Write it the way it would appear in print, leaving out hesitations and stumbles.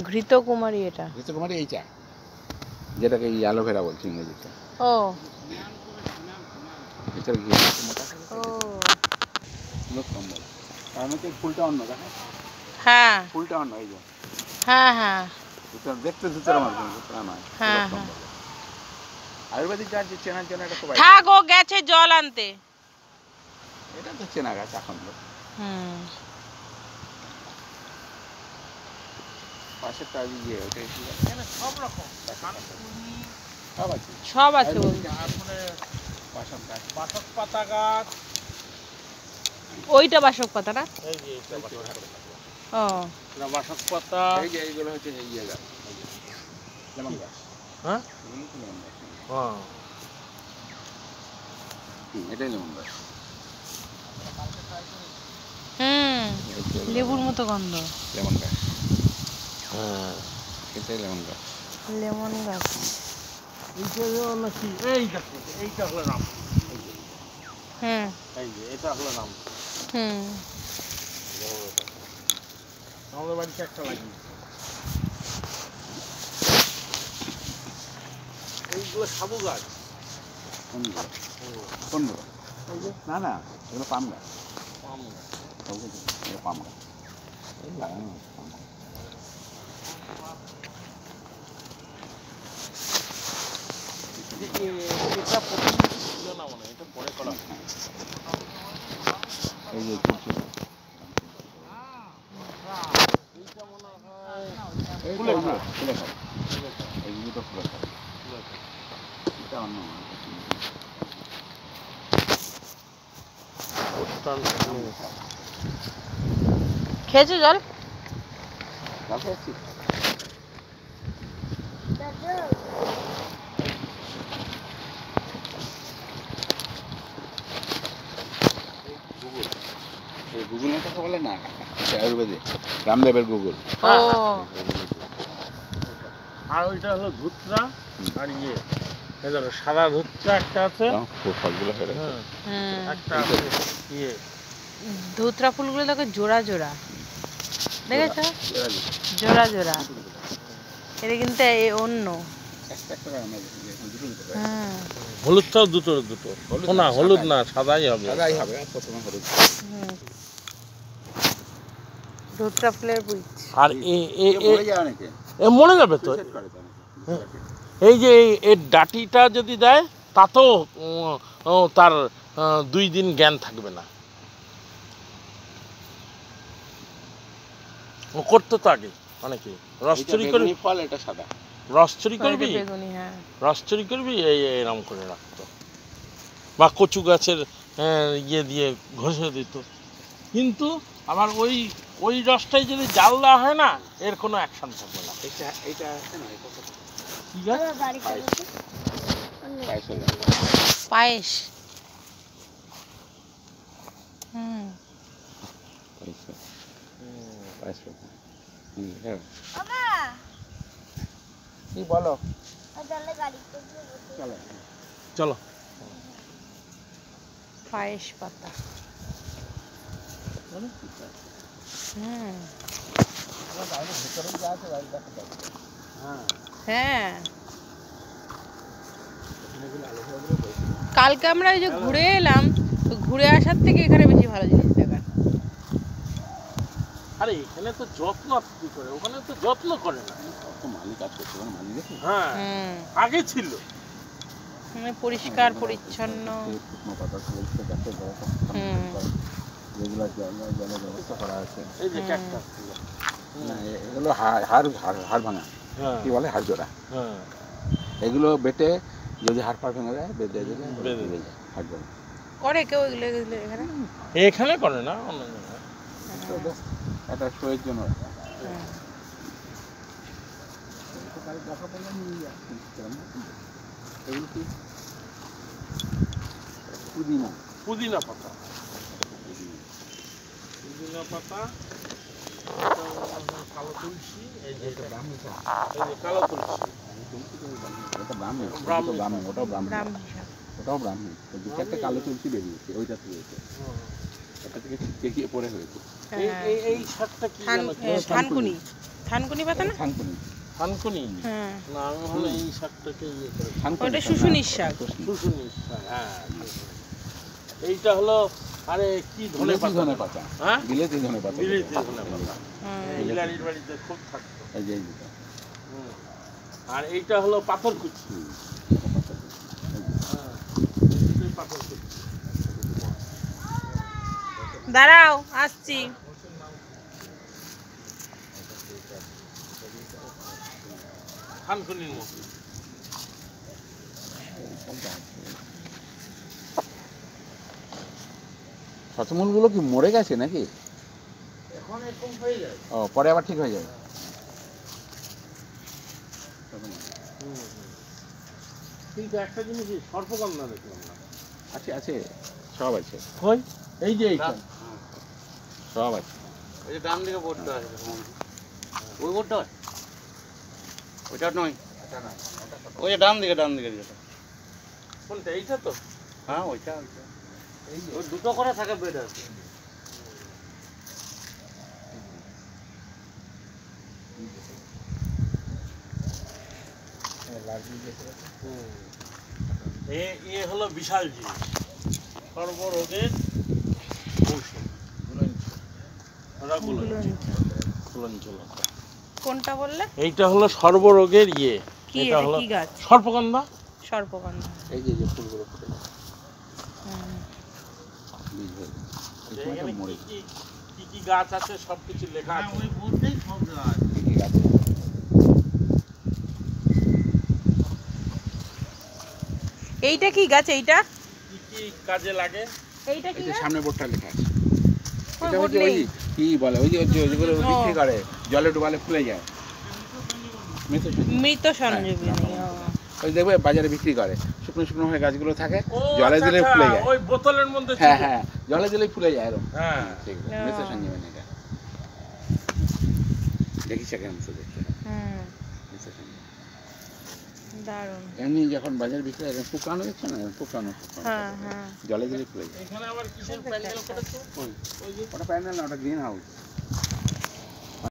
ঘৃতকুমারী এটা। ঘৃতকুমারী এই চা, যেটাকে অ্যালোভেরা বলছি ইংরেজিতে। ও এছাড়া ঘি মোটা কম্বল, তার মধ্যে ফুলটা অন্য দেখেন। হ্যাঁ ফুলটা অন্য, এই যে হ্যাঁ হ্যাঁ দেখতে জুতোর আমার জুতোটা নয়। হ্যাঁ আয়ুর্বেদিক গাছ যে চেনার জন্য এটা খুব থাক, ও গেছে জল আনতে। এটা তো চেনা গাছ এখন। পাশেরটা ইয়ে ওটাই সব রকম সব আছে, সব আছে বলতে। বাসক পাতা গাছ, ওইটা বাসক পাতা না? এই যে এটা বাসক পাতা। ও না বাসক পাতা, এই যে এইগুলো হচ্ছে ইয়ে গাছ, লেমন গাছ। হ্যাঁ হ্যাঁ এটাই লেমন গাছ। লেবুর মতো গন্ধ। লেমন গাছ, হ্যাঁ এটাই লেমন গাছ। লেমন গাছ। এইটা নাকি এই দেখো, এইটা হলো নাম। এই যে এটা হলো নাম। আমাদের বাড়িতে একটা লাগিয়ে, এইগুলো সাবু গাছ। কোনগুলো? না না, এগুলো পাম গাছ। পাম গাছ, এগুলো পাম গাছ। লাগানো পাম গাছ। এটা প্রথম ছিল না মনে হয়, এটা পরে করা। এই যে তুলসী গাছ। এইটা মনে হয় ফুলে খায়, ফুলে খায়। এইগুলো তো ফুলে খায়। এটা অন্য খেয়েছো জল? গুগল কথা বলে না, আয়ুর্বেদিক রামদেবের গুগল। আর ওইটা হলো ধুতরা, আর ইয়ে ধরো সাদা ধুতরা একটা আছে, ফলগুলো একটা আছে ইয়ে ধুতরা ফুলগুলো দেখো জোড়া জোড়া, দেখেছো? জোড়া জোড়া। এটা কিন্তু অন্য। হলুদটাও দুটো দুটো, না হলুদ না সাদাই হবে। সাদাই হবে প্রথমে হলুদ। ধুতরা ফুলের বীজ। আর মরে যাবে তো। এই যে এর ডাটিটা যদি দেয় তাতেও তার 2 দিন জ্ঞান থাকবে না। ও করতো তো আগে অনেকে রস চুরি করবি, ফল এটা সাদা রস চুরি করবি, হ্যাঁ রস চুরি করবি, এই এরম করে রাখতো, বা কচু গাছের ইয়ে দিয়ে ঘষে দিত। কিন্তু আবার ওই রসটাই যদি জাল দেওয়া হয় না, এর কোনো অ্যাকশন থাকবে না। এটা আছে না, এটা কি গাছ? পায়েস। কি বলো? চলো পায়েস পাতা। হ্যাঁ কালকে আমরা এই যে ঘুরে এলাম, তো ঘুরে আসার থেকে এখানে বেশি ভালো জিনিস দেখার। আরে এখানে তো যত্ন কি করে, ওখানে তো যত্ন করে না। মালিক কাজ করছে, মালিক দেখি। হ্যাঁ আগে ছিল পরিষ্কার পরিচ্ছন্ন। যেগুলো জলে ব্যবস্থা করা আছে, এই যে ক্যাকটাস, এগুলো হাড় ভাঙা, কি বলে হাড় জোড়া। এগুলো বেটে যদি হাড় পা ভেঙে যায়, বেঁধে দিলে বেঁধে যায় হাড় জোড়া। করে কেউ এগুলো এখানে? এখানে করে না, অন্য জায়গায়। এটা শোয়ের জন্য। পুদিনা, পুদিনা পাতা, পুদিনা পাতা, কালো তুলসী, এই যে কালো তুলসী, ওটা ব্রাহ্মী, ওটাও ব্রাহ্মী, ওটাও ব্রাহ্মী। একটা কালো তুলসী বেরিয়েছে, ওইটা থেকে থেকে ছিটকে গিয়ে পড়ে হয়েছে। এই শাকটা কি থানকুনি, থানকুনি পাতা না? থানকুনি, থানকুনি। হ্যাঁ, না আমি হলো এই শাকটাকে ইয়ে করে ওটা শুশুনির শাক। শুশুনির শাক, হ্যাঁ। এইটা হলো আরে কি ধনে পাতা, ধনে পাতা, হ্যাঁ বিলেতি ধনে পাতা, বিলেতি ধনে পাতা। এই লাড়ির বাড়িতে খুব থাকতো। এই যে আর এইটা হলো পাথরকুচি। পাথরকুচি। দাঁড়াও আসছি। থানকুনির মতো। শতমূল গুলো কি মরে গেছে নাকি? এখন এরকম হয়ে যায়। ও, পরে আবার ঠিক হয়ে যাবে। কিন্তু একটা জিনিস সর্পগন্ধা দেখলাম না। আছে আছে, সব আছে। কই? এই যে এইটা সব আছে। ওই যে ডান দিকে বোর্ডটা আছে, ওই বোর্ডটা ওইটা নয়, ওই যে ডান দিকে যেটা। কোনটা? এইটা তো? হ্যাঁ ওইটা, ওই দুটো করে থাকে বেড আছে। এ হলো বিশাল জিনিস, সর্বরোগের ঔষধ। কোনটা বললে? এইটা হলো সর্বরোগের ইয়ে। কি এটা হলো কি গাছ? সর্পগন্ধা। সর্পগন্ধা। এই যে ফুলগুলো ফুটে গেছে, বীজ হয়ে গেছে। এই সময়টা এখানে মরে কি কি কি গাছ আছে সবকিছু লেখা আছে। ওই বোর্ডটাই সব গাছ। কি গাছ? এইটা কি গাছ? এইটা কি কি কাজে লাগে? এইটা কি এই যে গাছ? সামনে বোর্ডটা লেখা আছে। ওই এটা বোর্ড হচ্ছে ওই নেই। কি বলে, ওই যে যেগুলো বিক্রি করে, জলে ডুবালে ফুলে যায়। মৃত সঞ্জীবনী। ওই দেখবে বাজারে বিক্রি করে, শুকনো শুকনো হয়ে গাছগুলো থাকে, ও, জলে আচ্ছা, দিলে আচ্ছা, ফুলে যায়। ওই বোতলের মধ্যে হ্যাঁ ছিল। হ্যাঁ, জলে দিলেই ফুলে যায় এরকম। হ্যাঁ ঠিক আছে, ও। মৃত সঞ্জীবনী এটা দেখিস কেমন তো দেখতে। মৃত সঞ্জীবনী দারুণ। এমনি যখন বাজারে বিক্রি হয় শুকানো দেখছো না, শুকানো হ্যাঁ হ্যাঁ। জলে দিলে ফুলে যায়। এখানে আবার কিসের প্যান্ডেল করেছে? ওটা প্যান্ডেল না, ওটা গ্রিন হাউস।